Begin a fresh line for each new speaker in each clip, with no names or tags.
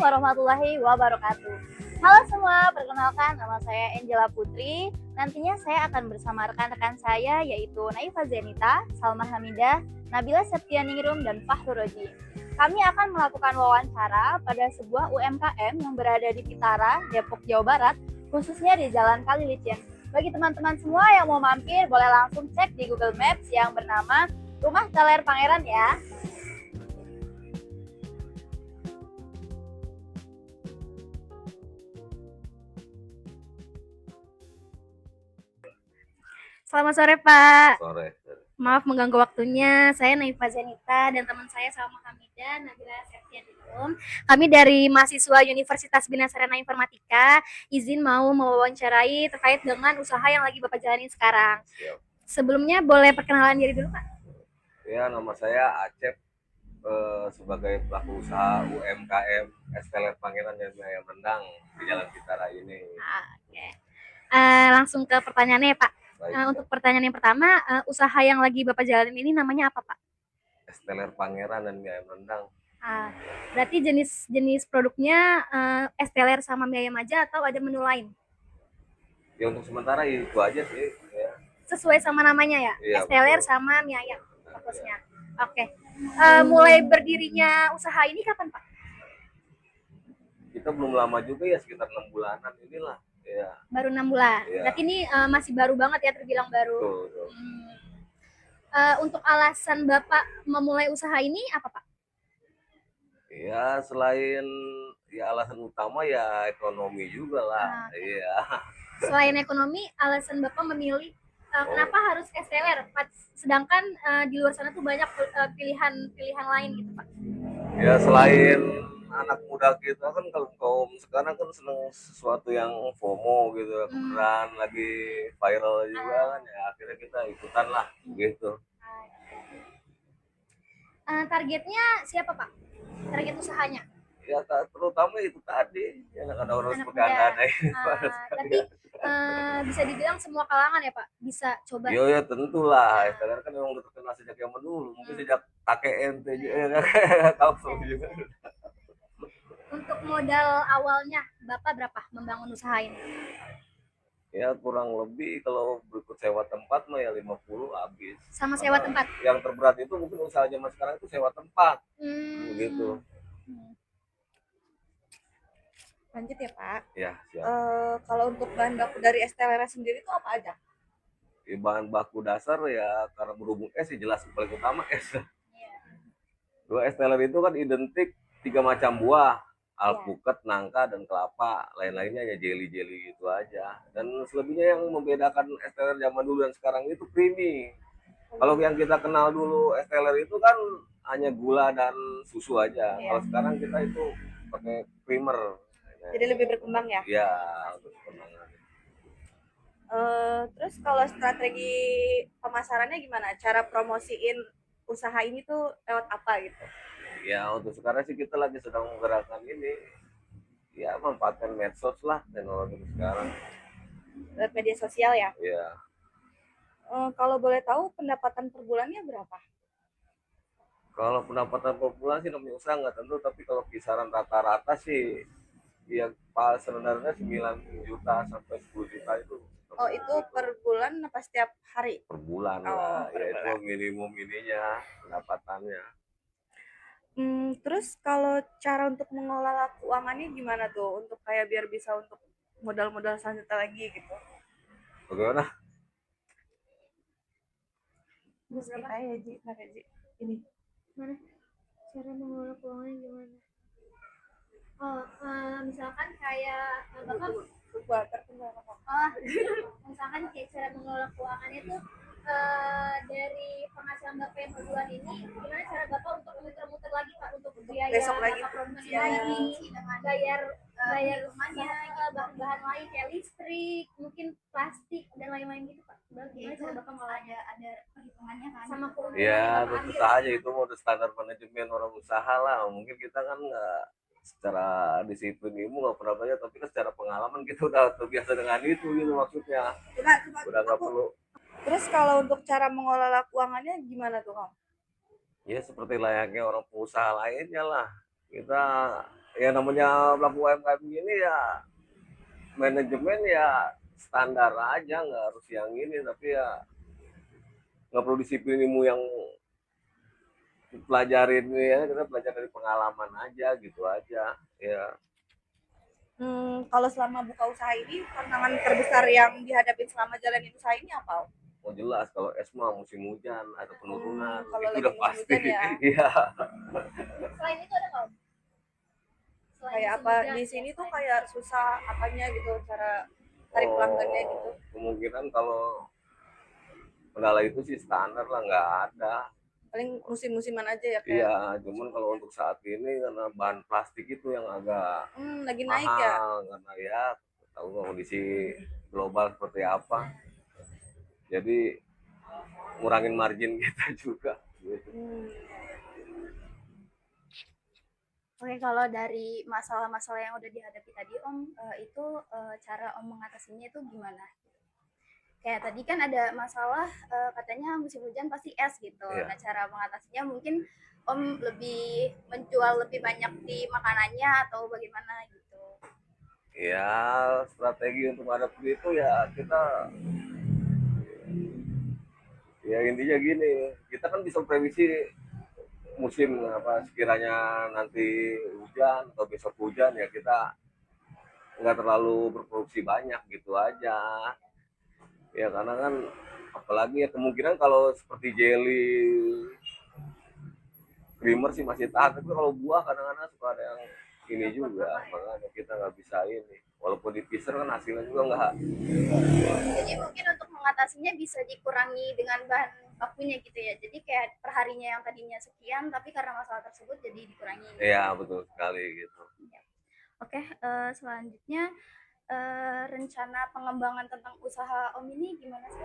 warahmatullahi wabarakatuh. Halo semua, perkenalkan nama saya Angela Putri. Nantinya saya akan bersama rekan-rekan saya yaitu Naifa Zenita, Salma Hamidah, Nabila Septianingrum, dan Fahru Roji. Kami akan melakukan wawancara pada sebuah UMKM yang berada di Pitara, Depok, Jawa Barat, khususnya di Jalan Kali Licin. Bagi teman-teman semua yang mau mampir, boleh langsung cek di Google Maps yang bernama Rumah Teler Pangeran ya. Selamat sore Pak.
Sore.
Maaf mengganggu waktunya. Saya Naifa Zenita dan teman saya Salma Hamidah, Nabila Septianingrum. Kami dari mahasiswa Universitas Bina Sarana Informatika. Izin mau mewawancarai terkait dengan usaha yang lagi Bapak jalanin sekarang.
Siap.
Sebelumnya boleh perkenalan diri dulu Pak?
Ya, nama saya Acep, sebagai pelaku usaha UMKM Es Teler Pangeran dan Mie Ayam Rendang di Jalan Pitara ini.
Oke. Langsung ke pertanyaannya ya Pak. Untuk pertanyaan yang pertama, usaha yang lagi Bapak jalanin ini namanya apa Pak?
Es Teler Pangeran dan Mie Ayam Rendang.
Berarti jenis produknya es teler sama mie ayam aja atau ada menu lain?
Ya untuk sementara itu aja sih. Ya.
Sesuai sama namanya ya?
Iya,
Es teler sama mie ayam fokusnya. Oke. Mulai berdirinya usaha ini kapan Pak?
Kita belum lama juga ya, sekitar 6 bulanan inilah. Ya.
Baru 6 bulan.
Ya.
Berarti ini masih baru banget ya, terbilang baru.
Betul.
Untuk alasan Bapak memulai usaha ini apa Pak?
Ya, selain ya alasan utama ya ekonomi juga lah. Iya.
Selain ekonomi, alasan Bapak memilih kenapa harus es teler? Sedangkan di luar sana tuh banyak pilihan lain gitu Pak.
Ya selain anak muda kita kan, kalau kaum sekarang kan seneng sesuatu yang FOMO gitu, kemudian lagi viral juga kan, ya akhirnya kita ikutan lah gitu.
Targetnya siapa Pak? Target usahanya?
Ya terutama itu tadi, ya ada orang pegang dana ini.
Tapi bisa dibilang semua kalangan ya Pak bisa coba.
Yo ya tentulah, sekarang kan memang udah terkenal sejak zaman dulu, mungkin sejak kakek ente juga tahu juga.
Untuk modal awalnya Bapak berapa membangun usaha ini?
Ya kurang lebih kalau berikut sewa tempat mah ya 50 habis.
Sama sewa tempat?
Yang terberat itu mungkin usaha zaman sekarang itu sewa tempat. Begitu.
Lanjut ya Pak.
Ya, siap.
Kalau untuk bahan baku dari es teler sendiri itu apa aja?
Bahan baku dasar ya, karena berhubung es sih jelas paling utama es. Dua es teler itu kan identik 3 macam buah. Alpukat, nangka, dan kelapa. Lain-lainnya ya jelly-jelly gitu aja. Dan selebihnya yang membedakan es teler zaman dulu dan sekarang itu creamy. Kalau yang kita kenal dulu es teler itu kan hanya gula dan susu aja. Kalau sekarang kita itu pakai creamer.
Jadi lebih berkembang ya?
Iya, untuk perkembangan.
Terus kalau strategi pemasarannya gimana? Cara promosiin usaha ini tuh lewat apa gitu?
Ya untuk sekarang sih kita lagi sedang menggerakkan ini, ya manfaatkan medsos lah, teknologi sekarang.
Lewat media sosial ya?
Iya.
Kalau boleh tahu pendapatan per bulannya berapa?
Kalau pendapatan per bulan sih namanya usaha nggak tentu, tapi kalau kisaran rata-rata sih ya pas sebenarnya 9 juta sampai 10 juta itu.
Oh itu per bulan apa setiap hari?
Per bulan lah, ya itu minimum ininya pendapatannya.
Terus kalau cara untuk mengelola keuangannya gimana tuh? Untuk kayak biar bisa untuk modal-modal selanjutnya lagi gitu.
Bagaimana?
Terus kayak Ji, ini.
Mana? Cara mengelola keuangannya gimana? Misalkan kayak Bapak misalkan kayak cara mengelola keuangannya tuh dari penghasilan Bapak yang per bulan ini, gimana cara Bapak untuk muter-muter lagi Pak untuk biaya
besok lagi
produksi lagi, bayar bahan-bahan lain kayak listrik, mungkin plastik dan lain-lain gitu Pak. Gimana cara Bapak ngelolanya? Ada perhitungannya kan? Sama keuntungan.
Ya tentu saja itu mau standar manajemen orang usaha lah. Mungkin kita kan nggak secara disiplin ilmu nggak pernah belajar, tapi kan secara pengalaman kita udah terbiasa dengan itu gitu maksudnya. Udah nggak perlu.
Terus kalau untuk cara mengelola keuangannya gimana tuh Kang?
Ya seperti layaknya orang pengusaha lainnya lah. Kita ya namanya pelaku UMKM gini ya manajemen ya standar aja, nggak harus yang ini, tapi ya nggak perlu disiplin ilmu yang pelajarin ya, kita belajar dari pengalaman aja gitu aja ya.
Kalau selama buka usaha ini tantangan terbesar yang dihadapi selama jalanin usaha ini apa?
Mau jelas kalau es mah musim hujan ada penurunan,
Kalau
itu
lagi
udah
musim
pasti.
hujan ya.
Iya.
Selain itu ada nggak Om? Selain
Kayak
musim
apa
hujan,
di sini
ya,
tuh
selain
kayak susah apanya gitu cara tarik pelanggannya gitu.
Kemungkinan kalau kendala itu sih standar lah, nggak ada.
Paling musim-musiman aja ya kayak
Iya, cuman kalau untuk saat ini karena bahan plastik itu yang agak
lagi naik ya.
mahal, karena ya tahu kondisi global seperti apa, jadi ngurangin margin kita juga gitu.
Oke, kalau dari masalah-masalah yang udah dihadapi tadi Om, itu cara Om mengatasinya itu gimana? Kayak tadi kan ada masalah katanya musim hujan pasti es gitu.
Iya.
Nah, cara mengatasinya mungkin Om lebih menjual lebih banyak di makanannya atau bagaimana gitu.
Ya strategi untuk menghadapi itu ya kita ya intinya gini, kita kan bisa prediksi musim apa sekiranya nanti hujan atau besok hujan, ya kita nggak terlalu berproduksi banyak gitu aja ya, karena kan apalagi ya kemungkinan kalau seperti jelly creamer sih masih tahan, tapi kalau buah kadang-kadang suka ada yang ini juga, makanya kita nggak bisa ini, walaupun di freezer kan hasilnya juga nggak.
Jadi mungkin untuk mengatasinya bisa dikurangi dengan bahan bakunya gitu ya. Jadi kayak perharinya yang tadinya sekian, tapi karena masalah tersebut jadi dikurangi.
Iya betul sekali gitu.
Oke, selanjutnya rencana pengembangan tentang usaha Om ini gimana sih?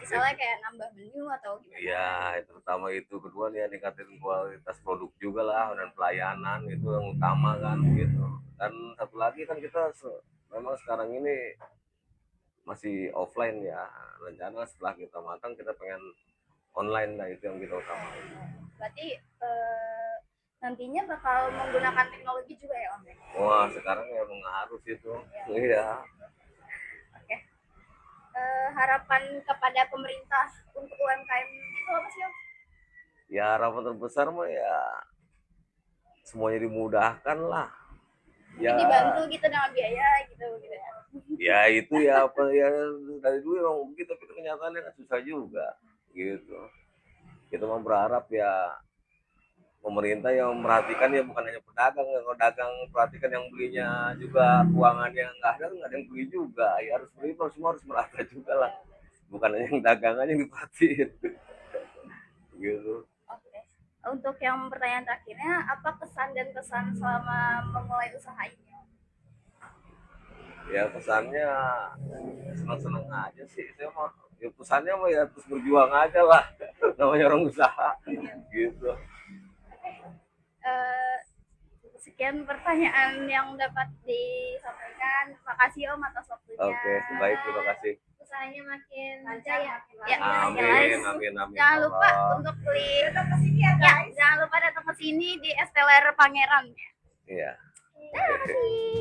Misalnya kayak nambah menu atau gimana?
Ya terutama itu, kedua nih ningkatin kualitas produk juga lah, dan pelayanan itu yang utama kan gitu. Dan satu lagi kan kita memang sekarang ini masih offline ya, rencana setelah kita matang kita pengen online lah, itu yang kita utamakan.
Berarti nantinya bakal menggunakan teknologi juga ya Om?
Wah sekarang emang harus itu. Iya.
Oke. Harapan kepada pemerintah untuk UMKM itu apa sih Om?
Ya harapan terbesar mah ya semuanya dimudahkan lah. Ya
Dibantu gitu dengan biaya gitu ya.
Ya itu ya apa ya, dari dulu emang begitu, tapi kenyataannya kan susah juga gitu. Kita mau berharap ya pemerintah yang memperhatikan, ya bukan hanya pedagang, kalau dagang perhatikan yang belinya juga, keuangan yang nggak ada yang beli juga, ya harus beli, semua harus merata juga lah, bukan hanya yang dagangan yang diperhatiin gitu.
Oke. Untuk yang pertanyaan terakhirnya, apa kesan dan kesan selama memulai usaha ini?
Ya pesannya senang-senang aja sih, saya mah ya pesannya mah ya terus berjuang aja lah namanya orang usaha gitu.
Sekian pertanyaan yang dapat disampaikan. Terima kasih Om atas waktunya.
Oke, baik, terima kasih.
Usahanya makin lancar ya. Ya,
Amin.
Jangan lupa untuk beli datang ke sini ya, guys. Jangan lupa datang ke sini di Esteller Pangeran.
Iya.
Terima kasih.